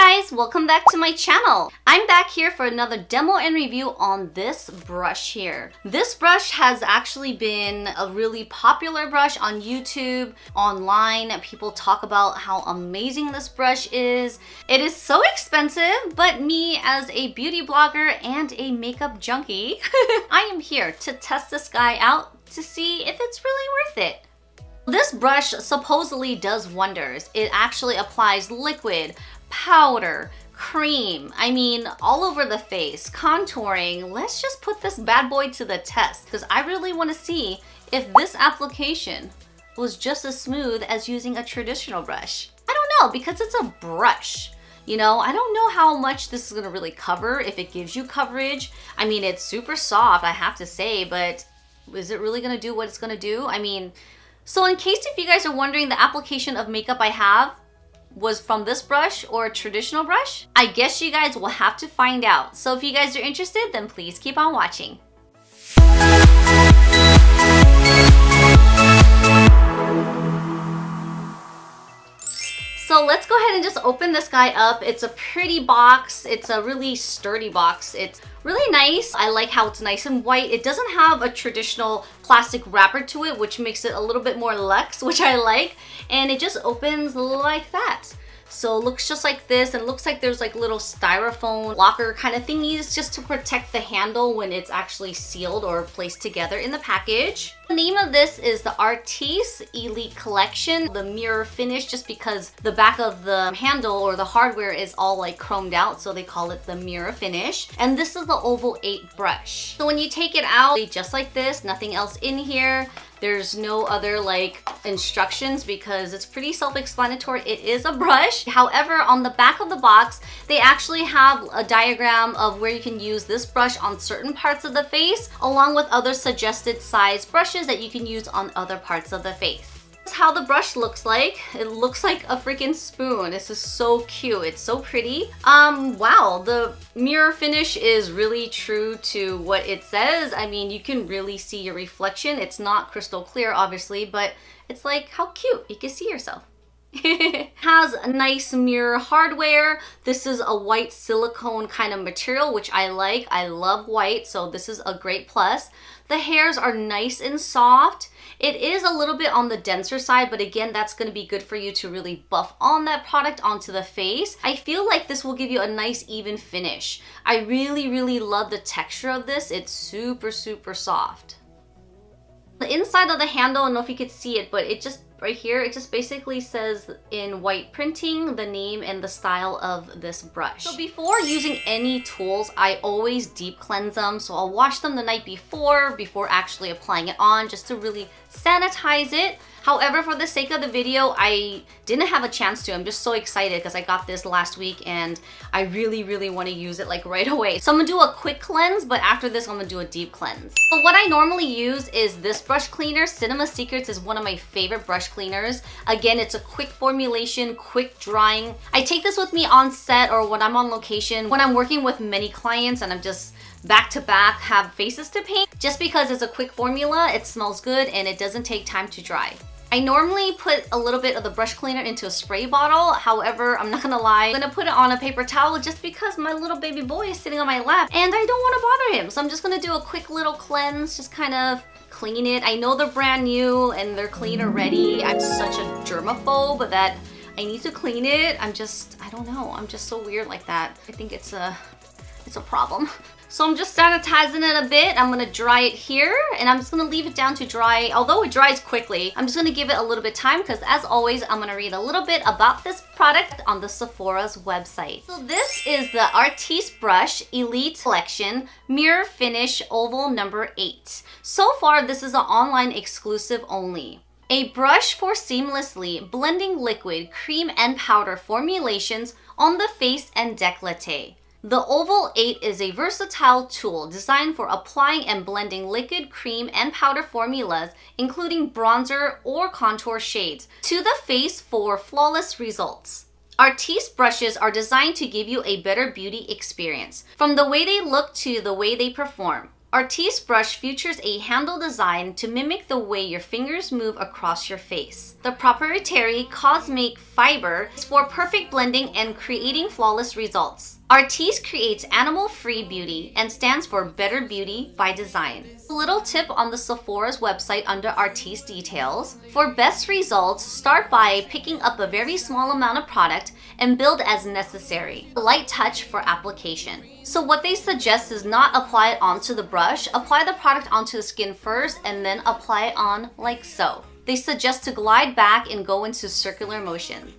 guys, welcome back to my channel. I'm back here for another demo and review on this brush here. This brush has actually been a really popular brush on YouTube, online. People talk about how amazing this brush is. It is so expensive, but me as a beauty blogger and a makeup junkie, I am here to test this guy out to see if it's really worth it. This brush supposedly does wonders. It actually applies liquid, powder, cream, I mean all over the face, contouring. Let's just put this bad boy to the test because I really want to see if this application was just as smooth as using a traditional brush. I don't know, because it's a brush. You know, I don't know how much this is going to really cover, if it gives you coverage. I mean, it's super soft, I have to say, but is it really going to do what it's going to do? I mean, so in case if you guys are wondering, the application of makeup I have was from this brush or a traditional brush, I guess you guys will have to find out. So if you guys are interested, then please keep on watching. So let's go ahead and just open this guy up. It's a pretty box. It's a really sturdy box. It's really nice. I like how it's nice and white. It doesn't have a traditional plastic wrapper to it, which makes it a little bit more luxe, which I like. And it just opens like that. So it looks just like this, and it looks like there's like little styrofoam locker kind of thingies just to protect the handle when it's actually sealed or placed together in the package. The name of this is the Artis Elite Collection, the mirror finish, just because the back of the handle or the hardware is all like chromed out, so they call it the mirror finish. And this is the Oval 8 brush. So when you take it out, just like this, nothing else in here. There's no other like instructions because it's pretty self-explanatory. It is a brush. However, on the back of the box, they actually have a diagram of where you can use this brush on certain parts of the face, along with other suggested size brushes that you can use on other parts of the face. This is how the brush looks like. It looks like a freaking spoon. This is so cute. It's so pretty. Wow, the mirror finish is really true to what it says. I mean, you can really see your reflection. It's not crystal clear, obviously, but it's like, how cute. You can see yourself. It has a nice mirror hardware. This is a white silicone kind of material, which I like. I love white, so this is a great plus. The hairs are nice and soft. It is a little bit on the denser side, but again, that's going to be good for you to really buff on that product onto the face. I feel like this will give you a nice even finish. I really love the texture of this. It's super soft. The inside of the handle, I don't know if you could see it, but it just right here, it just basically says in white printing the name and the style of this brush. So before using any tools, I always deep cleanse them. So I'll wash them the night before actually applying it on, just to really sanitize it. However, for the sake of the video, I didn't have a chance to. I'm just so excited because I got this last week and I really want to use it like right away. So I'm gonna do a quick cleanse, but after this, I'm gonna do a deep cleanse. So what I normally use is this brush cleaner. Cinema Secrets is one of my favorite brush cleaners. Again, it's a quick formulation, quick drying. I take this with me on set or when I'm on location, when I'm working with many clients and I'm just back to back have faces to paint. Just because it's a quick formula, it smells good and it doesn't take time to dry. I normally put a little bit of the brush cleaner into a spray bottle. However, I'm not gonna lie, I'm gonna put it on a paper towel just because my little baby boy is sitting on my lap and I don't wanna bother him. So I'm just gonna do a quick little cleanse, just kind of clean it. I know they're brand new and they're clean already. I'm such a germaphobe that I need to clean it. I don't know, I'm just so weird like that. I think it's a problem. So I'm just sanitizing it a bit. I'm gonna dry it here and I'm just gonna leave it down to dry. Although it dries quickly, I'm just gonna give it a little bit of time because as always, I'm gonna read a little bit about this product on the Sephora's website. So this is the Artis Brush Elite Collection Mirror Finish Oval number 8. So far, this is an online exclusive only. A brush for seamlessly blending liquid, cream, and powder formulations on the face and décolleté. The Oval 8 is a versatile tool designed for applying and blending liquid, cream, and powder formulas, including bronzer or contour shades, to the face for flawless results. Artis brushes are designed to give you a better beauty experience, from the way they look to the way they perform. Artis brush features a handle design to mimic the way your fingers move across your face. The proprietary cosmic fiber is for perfect blending and creating flawless results. Artis creates animal-free beauty and stands for better beauty by design. A little tip on the Sephora's website under Artis details. For best results, start by picking up a very small amount of product and build as necessary. A light touch for application. So what they suggest is not apply it onto the brush, apply the product onto the skin first and then apply it on like so. They suggest to glide back and go into circular motion.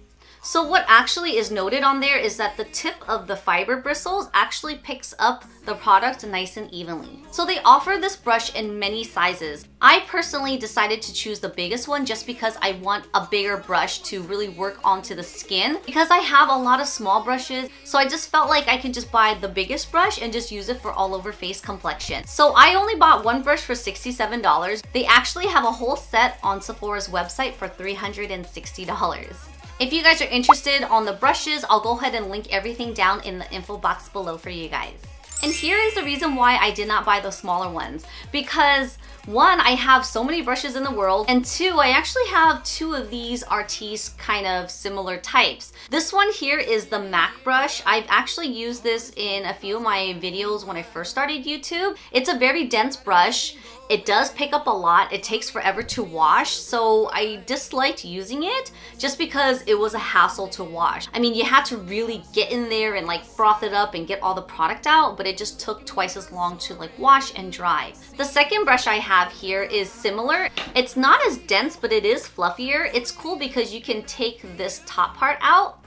So what actually is noted on there is that the tip of the fiber bristles actually picks up the product nice and evenly. So they offer this brush in many sizes. I personally decided to choose the biggest one just because I want a bigger brush to really work onto the skin. Because I have a lot of small brushes, so I just felt like I can just buy the biggest brush and just use it for all over face complexion. So I only bought one brush for $67. They actually have a whole set on Sephora's website for $360. If you guys are interested on the brushes, I'll go ahead and link everything down in the info box below for you guys. And here is the reason why I did not buy the smaller ones. Because one, I have so many brushes in the world, and two, I actually have two of these Artis kind of similar types. This one here is the MAC brush. I've actually used this in a few of my videos when I first started YouTube. It's a very dense brush. It does pick up a lot. It takes forever to wash, so I disliked using it just because it was a hassle to wash. I mean, you had to really get in there and like froth it up and get all the product out, but it just took twice as long to like wash and dry. The second brush I have here is similar. It's not as dense, but it is fluffier. It's cool because you can take this top part out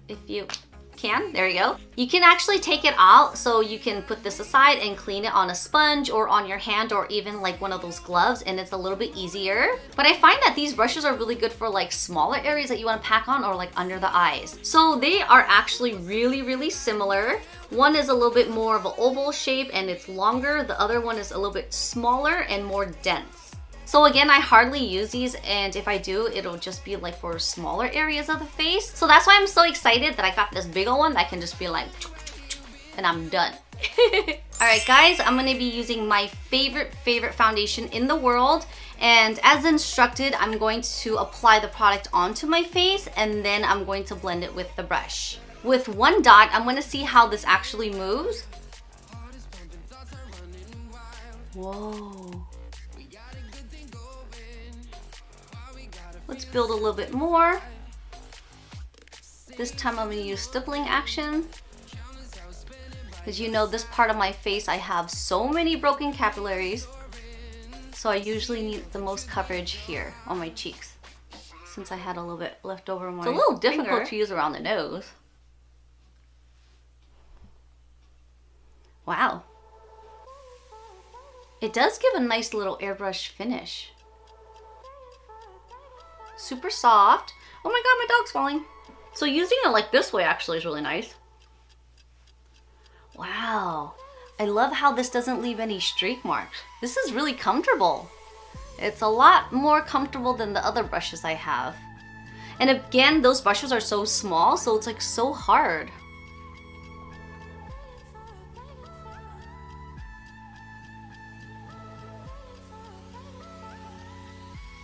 if you can. There you go. You can actually take it out, so you can put this aside and clean it on a sponge or on your hand or even like one of those gloves, and it's a little bit easier. But I find that these brushes are really good for like smaller areas that you want to pack on or like under the eyes. So they are actually really similar. One is a little bit more of an oval shape and it's longer. The other one is a little bit smaller and more dense. So again, I hardly use these, and if I do, it'll just be like for smaller areas of the face. So that's why I'm so excited that I got this bigger one that can just be like, and I'm done. Alright guys, I'm going to be using my favorite foundation in the world, and as instructed, I'm going to apply the product onto my face and then I'm going to blend it with the brush. With one dot, I'm going to see how this actually moves. Whoa. Let's build a little bit more. This time I'm going to use stippling action. Because you know, this part of my face, I have so many broken capillaries. So I usually need the most coverage here on my cheeks. Since I had a little bit left over on my finger. It's a little difficult to use around the nose. Wow. It does give a nice little airbrush finish. Super soft. Oh my god, my dog's falling. So using it like this way actually is really nice. Wow. I love how this doesn't leave any streak marks. This is really comfortable. It's a lot more comfortable than the other brushes I have. And again, those brushes are so small, so it's like so hard.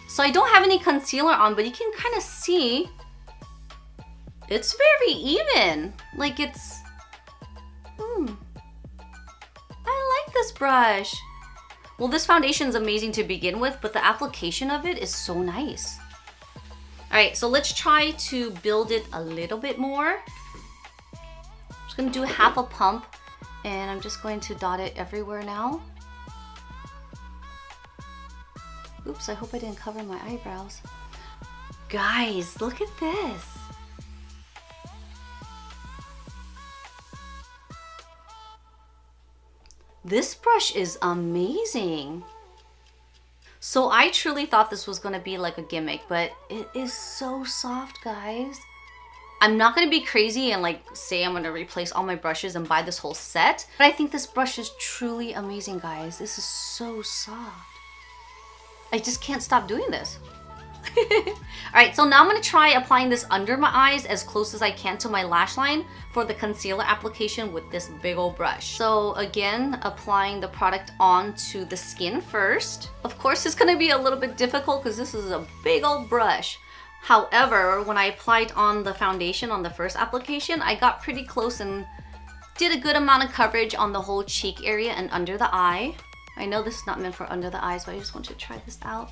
So I don't have any concealer on, but you can kind of see it's very even. Like it's, I like this brush. Well, this foundation is amazing to begin with, but the application of it is so nice. All right, so let's try to build it a little bit more. I'm just gonna do half a pump, and I'm just going to dot it everywhere now. Oops, I hope I didn't cover my eyebrows. Guys, look at this. This brush is amazing. So I truly thought this was gonna be like a gimmick, but it is so soft, guys. I'm not gonna be crazy and like say I'm gonna replace all my brushes and buy this whole set, but I think this brush is truly amazing, guys. This is so soft. I just can't stop doing this. Alright, so now I'm going to try applying this under my eyes as close as I can to my lash line for the concealer application with this big old brush. So again, applying the product onto the skin first. Of course, it's going to be a little bit difficult because this is a big old brush. However, when I applied on the foundation on the first application, I got pretty close and did a good amount of coverage on the whole cheek area and under the eye. I know this is not meant for under the eyes, but I just want you to try this out.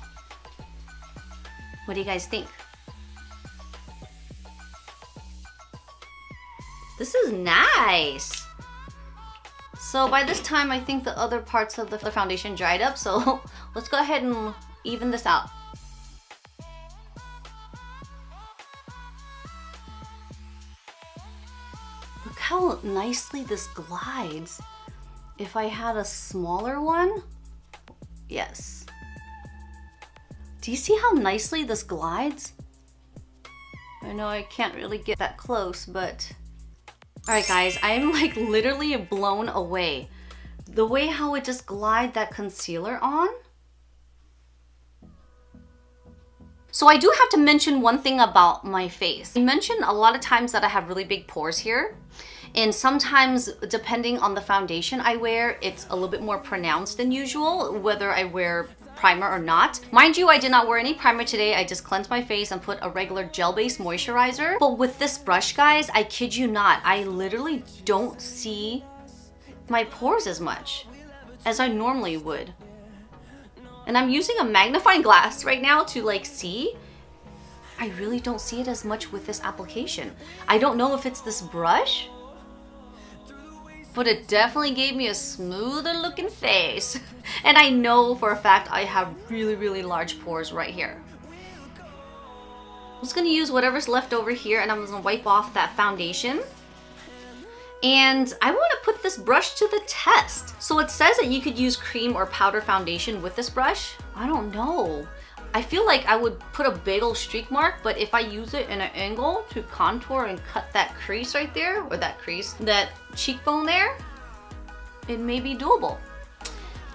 What do you guys think? This is nice. So by this time, I think the other parts of the foundation dried up. So let's go ahead and even this out. Look how nicely this glides. If I had a smaller one, yes. Do you see how nicely this glides? I know I can't really get that close, but... Alright guys, I'm like literally blown away. The way how it just glides that concealer on. So I do have to mention one thing about my face. I mentioned a lot of times that I have really big pores here. And sometimes, depending on the foundation I wear, it's a little bit more pronounced than usual, whether I wear primer or not. Mind you, I did not wear any primer today. I just cleansed my face and put a regular gel-based moisturizer. But with this brush, guys, I kid you not, I literally don't see my pores as much as I normally would. And I'm using a magnifying glass right now to like see. I really don't see it as much with this application. I don't know if it's this brush, but it definitely gave me a smoother looking face. And I know for a fact I have really, really large pores right here. I'm just gonna use whatever's left over here and I'm gonna wipe off that foundation. And I wanna put this brush to the test. So it says that you could use cream or powder foundation with this brush. I don't know. I feel like I would put a big old streak mark, but if I use it in an angle to contour and cut that crease right there, or that crease, that cheekbone there, it may be doable.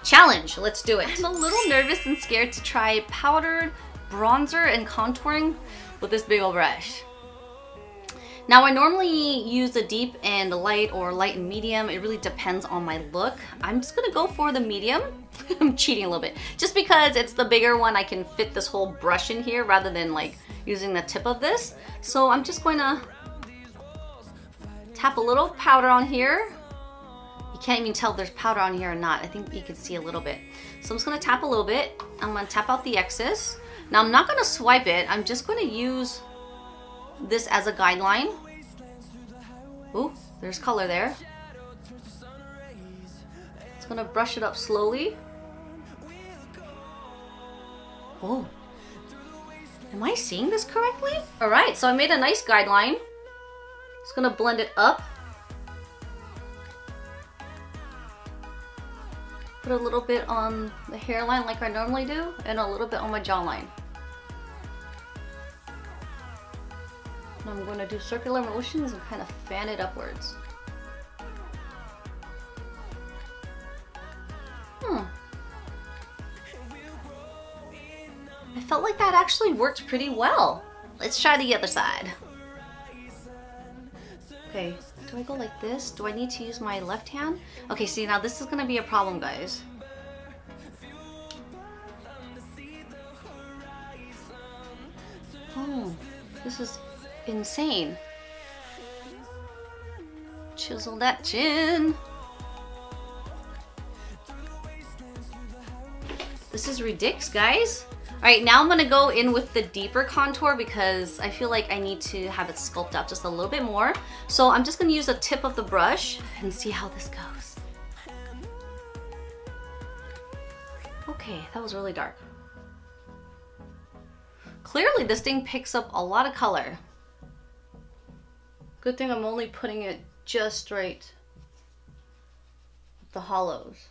Challenge, let's do it. I'm a little nervous and scared to try powdered bronzer and contouring with this big old brush. Now I normally use a deep and light or light and medium. It really depends on my look. I'm just gonna go for the medium. I'm cheating a little bit. Just because it's the bigger one, I can fit this whole brush in here rather than like using the tip of this. So I'm just going to tap a little powder on here. You can't even tell if there's powder on here or not. I think you can see a little bit. So I'm just gonna tap a little bit. I'm gonna tap out the excess. Now I'm not gonna swipe it. I'm just gonna use this as a guideline. Ooh, there's color there. Just gonna brush it up slowly. Oh, am I seeing this correctly? All right, so I made a nice guideline. Just gonna blend it up. Put a little bit on the hairline like I normally do, and a little bit on my jawline. And I'm going to do circular motions and kind of fan it upwards. I felt like that actually worked pretty well. Let's try the other side. Okay, do I go like this? Do I need to use my left hand? Okay, see, now this is gonna be a problem, guys. Oh, this is insane. Chisel that chin. This is ridiculous, guys. All right, now I'm gonna go in with the deeper contour because I feel like I need to have it sculpt out just a little bit more. So I'm just gonna use the tip of the brush and see how this goes. Okay, that was really dark. Clearly this thing picks up a lot of color. Good thing I'm only putting it just right at the hollows.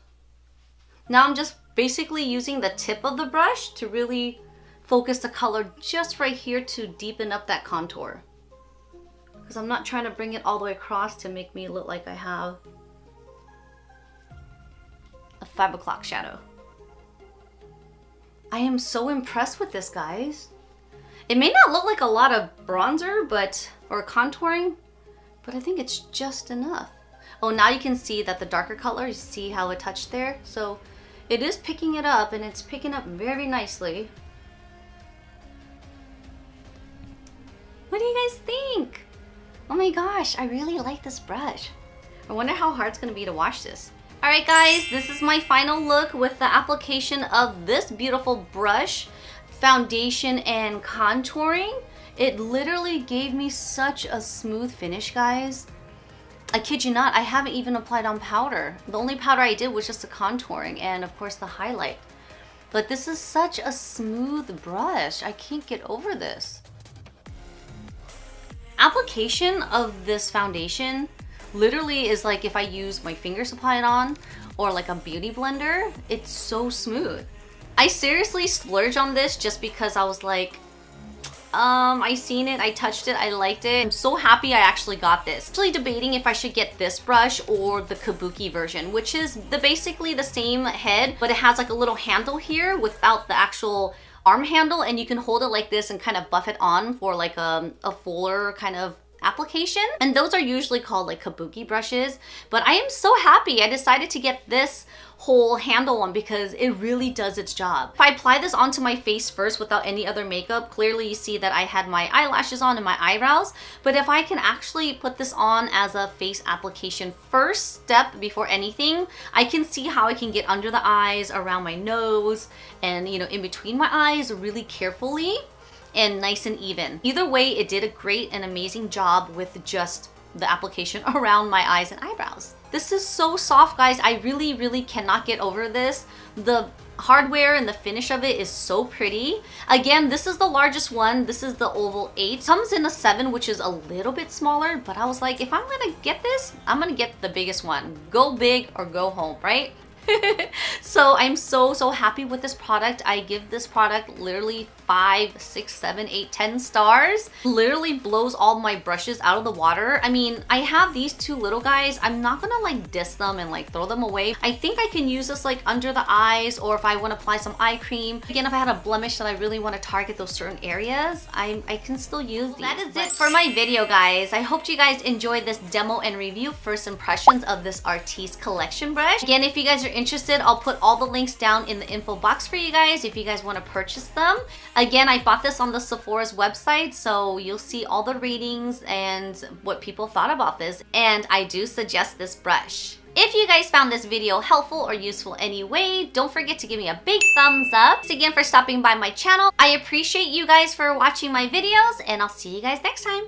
Now I'm just basically using the tip of the brush to really focus the color just right here to deepen up that contour. Because I'm not trying to bring it all the way across to make me look like I have a 5 o'clock shadow. I am so impressed with this, guys. It may not look like a lot of bronzer, or contouring, but I think it's just enough. Oh, now you can see that the darker color, you see how it touched there? So it is picking it up, and it's picking up very nicely. What do you guys think? Oh my gosh, I really like this brush. I wonder how hard it's gonna be to wash this. All right guys, this is my final look with the application of this beautiful brush, foundation and contouring. It literally gave me such a smooth finish, guys. I kid you not, I haven't even applied on powder. The only powder I did was just the contouring and of course the highlight. But this is such a smooth brush. I can't get over this. Application of this foundation literally is like if I use my fingers to apply it on or like a beauty blender. It's so smooth. I seriously splurged on this just because I was like, I seen it, I touched it, I liked it. I'm so happy I actually got this. Actually debating if I should get this brush or the kabuki version, which is basically the same head, but it has like a little handle here without the actual arm handle, and you can hold it like this and kind of buff it on for like a fuller kind of application. And those are usually called like kabuki brushes, but I am so happy I decided to get this whole handle one because it really does its job. If I apply this onto my face first without any other makeup, clearly you see that I had my eyelashes on and my eyebrows, but if I can actually put this on as a face application first step before anything, I can see how I can get under the eyes, around my nose, and you know, in between my eyes really carefully and nice and even. Either way, it did a great and amazing job with just the application around my eyes and eyebrows. This is so soft, guys. I really cannot get over this. The hardware and the finish of it is so pretty. Again, this is the largest one. This is the Oval 8. Comes in a 7, which is a little bit smaller, but I was like, if I'm gonna get this, I'm gonna get the biggest one. Go big or go home, right? So I'm so happy with this product. I give this product literally 5, 6, 7, 8, 10 stars. Literally blows all my brushes out of the water. I mean, I have these two little guys. I'm not gonna like diss them and like throw them away. I think I can use this like under the eyes, or if I want to apply some eye cream. Again, if I had a blemish that I really want to target those certain areas, I can still use these. That is it for my video, guys. I hope you guys enjoyed this demo and review, first impressions of this Artis collection brush. Again, if you guys are interested, I'll put all the links down in the info box for you guys if you guys want to purchase them. Again, I bought this on the Sephora's website, so you'll see all the ratings and what people thought about this, and I do suggest this brush. If you guys found this video helpful or useful anyway, don't forget to give me a big thumbs up. Thanks again for stopping by my channel. I appreciate you guys for watching my videos, and I'll see you guys next time.